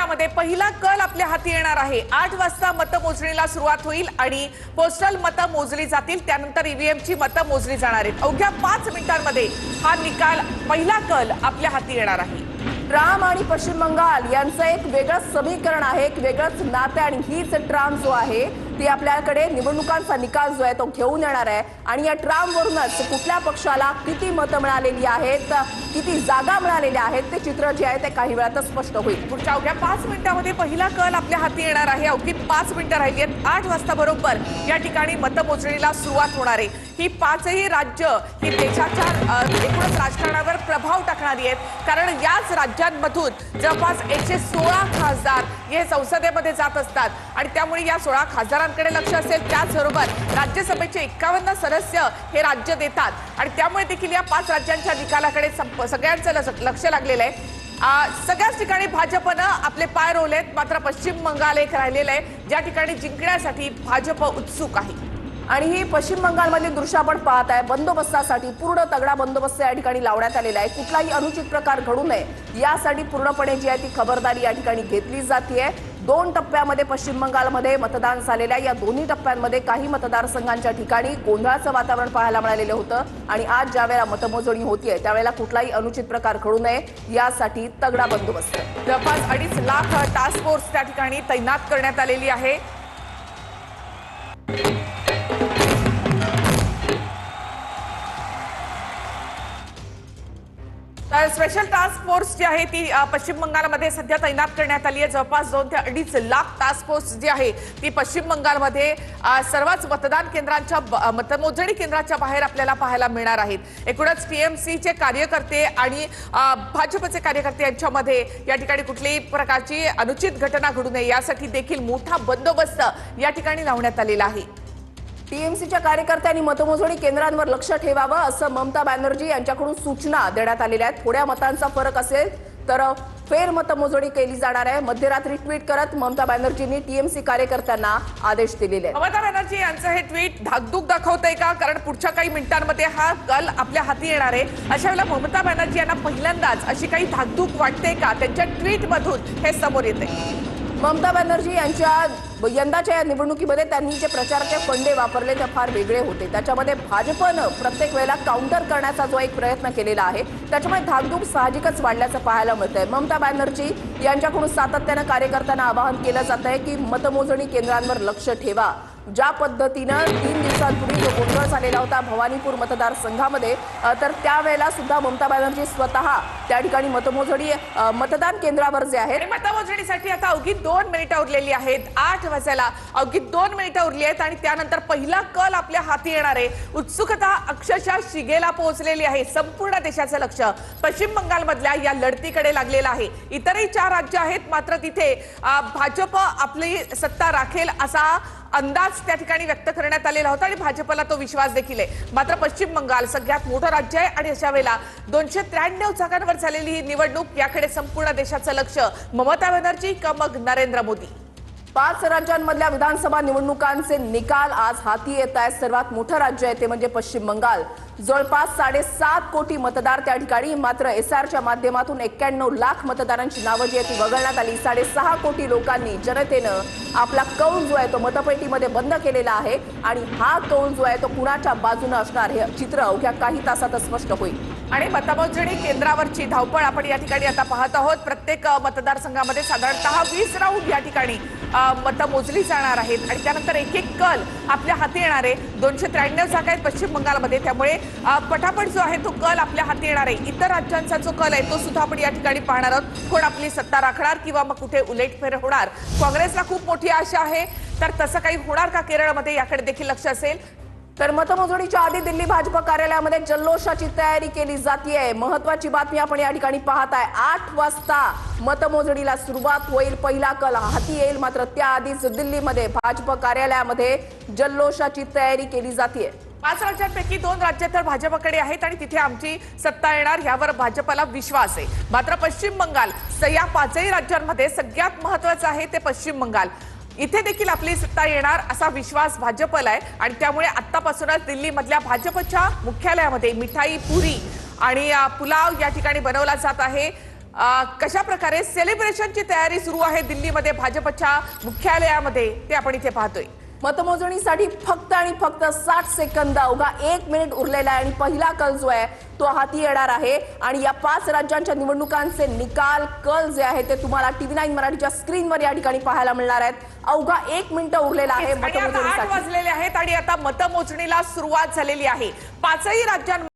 मिनिटांमध्ये पहिला कल आपल्या हाती येणार आहे। 8 वाजता मतमोजणीला सुरुवात होईल आणि पोस्टल मतं मोजली जातील, त्यानंतर ईव्हीएमची मतं मोजली जाणार आहेत। अवघ्या 5 मिनिटांमध्ये हा निकाल पहिला कल आपल्या हाती येणार आहे। ट्राम आणि पश्चिम बंगाल यांचं एक वेगळं समीकरण आहे, एक वेगळंच नातं आणि हीच ट्राम जो आहे ती आपल्याकडे निवडणुकांचा निकाल जो आहे तो घेऊन येणार आहे आणि या ट्रामवरूनच कुठल्या पक्षाला किती मतं मिळालेली आहेत, किती जागा मिळालेल्या आहेत ते चित्र जे आहे ते काही वेळातच स्पष्ट होईल। पुढच्या अवघ्या 5 मिनिटांमध्ये पहिला कल आपल्या हाती येणार आहे। अवघी 5 मिनिटं राहिली आहेत। 8 वाजता बरोबर या ठिकाणी मतमोजणीला सुरुवात होणार आहे। ही 5ही राज्य ही देशाच्या एकूणच राजकारणावर प्रभाव टाकणारी आहेत, कारण याच राज्यांमधून जवळपास 116 खासदार हे संसदेमध्ये जात असतात आणि त्यामुळे या 16 खासदारांकडे लक्ष असेल। त्याचबरोबर राज्यसभेचे 51 सदस्य हे राज्य देतात आणि त्यामुळे देखील या 5 राज्यांच्या निकालाकडे सगळ्यांचं लक्ष लागलेलं आहे। सगळ्याच ठिकाणी भाजपनं आपले पाय रोवलेत, मात्र पश्चिम बंगाल एक राहिलेलं आहे ज्या ठिकाणी जिंकण्यासाठी भाजप उत्सुक आहे। आणि ही पश्चिम बंगालमधली दृश्य आपण पाहत आहे। बंदोबस्तासाठी पूर्ण तगडा बंदोबस्त या ठिकाणी लावण्यात आलेला आहे। कुठलाही अनुचित प्रकार घडू नये यासाठी पूर्णपणे जी आहे ती खबरदारी या ठिकाणी घेतली जाते। 2 टप्प्यामध्ये पश्चिम बंगालमध्ये मतदान झालेल्या या दोन्ही टप्प्यांमध्ये काही मतदारसंघांच्या ठिकाणी गोंधळाचं वातावरण पाहायला मिळालेलं होतं आणि आज ज्यावेळेला मतमोजणी होतीये त्यावेळेला कुठलाही अनुचित प्रकार घडू नये यासाठी तगडा बंदोबस्त। जवळपास 2.5 लाख टास्क फोर्स त्या ठिकाणी तैनात करण्यात आलेली आहे। स्पेशल टास्क फोर्स जी आहे ती पश्चिम बंगालमध्ये सध्या तैनात करण्यात आली आहे। जवळपास 2 ते 2.5 लाख टास्क फोर्स जी आहे ती पश्चिम बंगालमध्ये सर्वच मतदान केंद्रांच्या मतमोजणी केंद्राच्या बाहेर आपल्याला पाहायला मिळणार आहेत। एकूणच टीएमसीचे कार्यकर्ते आणि भाजपचे कार्यकर्ते यांच्यामध्ये या ठिकाणी कुठल्याही प्रकारची अनुचित घटना घडू नये यासाठी देखील मोठा बंदोबस्त या ठिकाणी लावण्यात आलेला आहे। टीएमसीच्या कार्यकर्त्यांनी मतमोजणी केंद्रांवर लक्ष ठेवावं असं ममता बॅनर्जी यांच्याकडून सूचना देण्यात आलेल्या आहेत। थोड्या मतांचा फरक असेल तर फेर मतमोजणी केली जाणार आहे। मध्यरात्री ट्विट करत ममता बॅनर्जींनी टीएमसी कार्यकर्त्यांना आदेश दिलेले आहेत। ममता बॅनर्जी यांचं हे ट्विट धाकधूक दाखवतंय का? कारण पुढच्या काही मिनिटांमध्ये हा कल आपल्या हाती येणार आहे। अशा वेळेला ममता बॅनर्जी यांना पहिल्यांदाच अशी काही धाकधूक वाटते का? त्यांच्या ट्विटमधून हे समोर येते। ममता बॅनर्जी यांच्या यंदाच्या या निवडणुकीमध्ये त्यांनी जे प्रचाराचे फंडे वापरले ते फार वेगळे होते। त्याच्यामध्ये भाजपनं प्रत्येक वेळेला काउंटर करण्याचा जो एक प्रयत्न केलेला आहे त्याच्यामुळे धाकधूक साहजिकच वाढल्याचं पाहायला मिळतंय। ममता बॅनर्जी यांच्याकडून सातत्यानं कार्यकर्त्यांना आवाहन केलं जात आहे की मतमोजणी केंद्रांवर लक्ष ठेवा। ज्या पद्धतीनं 3 दिवसांपूर्वी जो गोंधळ झालेला होता भवानीपूर मतदारसंघामध्ये तर त्यावेळेला सुद्धा ममता बॅनर्जी स्वतः त्या ठिकाणी मतदान केंद्रावर जे आहे मतमोजणीसाठी आता अवघी 2 मिनिटं उरलेली आहेत। 8 वाजायला अवघी 2 मिनिटं उरली आहेत आणि त्यानंतर पहिला कल आपल्या हाती येणार आहे। उत्सुकता अक्षरशः शिगेला पोहोचलेली आहे। संपूर्ण देशाचं लक्ष पश्चिम बंगालमधल्या या लढतीकडे लागलेलं आहे। इतरही 4 राज्य आहेत, मात्र तिथे भाजप आपली सत्ता राखेल असा अंदाज त्या ठिकाणी व्यक्त करण्यात आलेला होता आणि भाजपला तो विश्वास देखील आहे। मात्र पश्चिम बंगाल सगळ्यात मोठं राज्य आहे आणि अशा वेळेला 293 जागांवर झालेली ही निवडणूक याकडे संपूर्ण देशाचं लक्ष। ममता बॅनर्जी का मग नरेंद्र मोदी? 5 राज्यांमधल्या विधानसभा निवडणुकांचे निकाल आज हाती येत आहेत। सर्वात मोठं राज्य आहे ते म्हणजे पश्चिम बंगाल। जवळपास 7.5 कोटी मतदार त्या ठिकाणी, मात्र एसआरच्या माध्यमातून 91 लाख मतदारांची नावं जी आहे ती वगळण्यात आली। 6.5 कोटी लोकांनी जनतेनं आपला कौल जो आहे तो मतपेटीमध्ये बंद केलेला आहे आणि हा कौल जो आहे तो कुणाच्या बाजूने असणार हे चित्र अवघ्या काही तासातच स्पष्ट होईल। आणि मतमोजणी केंद्रावरची धावपळ आपण या ठिकाणी आता पाहत आहोत। प्रत्येक मतदारसंघामध्ये साधारणतः 20 राऊंड या ठिकाणी मतं मोजली जाणार आहेत आणि त्यानंतर एक कल आपल्या हाती येणार आहे। 293 जागा आहेत पश्चिम बंगालमध्ये, त्यामुळे पटापट जो आहे तो कल आपल्या हाती येणार आहे। इतर राज्यांचा जो कल आहे तो सुद्धा आपण या ठिकाणी पाहणार आहोत। कोण आपली सत्ता राखणार किंवा मग कुठे उलटफेर होणार? काँग्रेसला खूप मोठी आशा आहे, तर तसं काही होणार का केरळमध्ये याकडे देखील लक्ष असेल। तर मतमोजणीच्या आधी दिल्ली भाजप कार्यालयामध्ये जल्लोषाची तयारी केली जाते। महत्त्वाची बातमी आपण या ठिकाणी पाहत आहे। 8 वाजता मतमोजणीला सुरुवात होईल, पहिला कल हाती येईल, मात्र त्याआधीच दिल्लीमध्ये भाजप कार्यालयामध्ये जल्लोषाची तयारी केली जाते। 5 राज्यांपैकी 2 राज्य तर भाजपकडे आहेत आणि तिथे आमची सत्ता येणार यावर भाजपला विश्वास आहे। मात्र पश्चिम बंगाल या 5ही राज्यांमध्ये सगळ्यात महत्त्वाचं आहे ते पश्चिम बंगाल। इथे देखील आपली सत्ता येणार असा विश्वास भाजपला आहे आणि त्यामुळे आतापासूनच दिल्लीमधल्या भाजपच्या मुख्यालयामध्ये मिठाई, पुरी आणि पुलाव या ठिकाणी बनवला जात आहे। कशा प्रकारे सेलिब्रेशनची तयारी सुरू आहे दिल्लीमध्ये भाजपच्या मुख्यालयामध्ये ते आपण इथे पाहतोय. मतमोजणीसाठी फक्त आणि फक्त 60 सेकंद, अवघा 1 मिनिट उरलेला आहे आणि पहिला कल जो आहे तो हाती येणार आहे. आणि या 5 राज्यांच्या निवडणुकांचे निकाल, कल जे आहे ते तुम्हाला TV9 मराठीच्या स्क्रीनवर या ठिकाणी पाहायला मिळणार आहेत. अवघा 1 मिनिट उरलेला आहे आणि आता 8 मतमोजणीसाठी. वाजलेले आहेत आणि आता मतमोजणीला सुरुवात झालेली आहे. 5ही राज्यांमध्ये